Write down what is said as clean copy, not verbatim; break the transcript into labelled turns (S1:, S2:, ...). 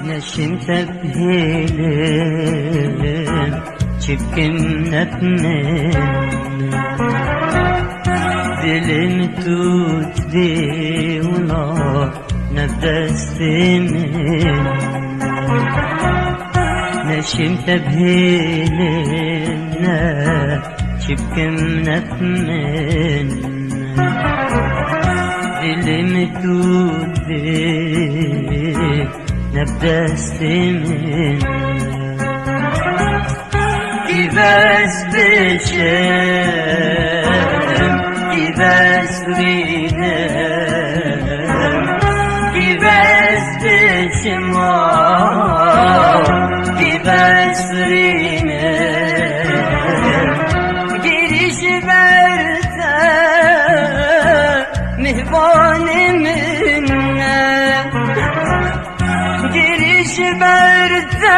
S1: نشم تبهيلم çipkim netmen dilim tutdi ona nefesimin neşim tebhilim ne çipkim netmen dilim tutdi nefesimin Givez beşem, givez rinem Givez beşem, givez rinem Girişi verte mihvaneminle Girişi verte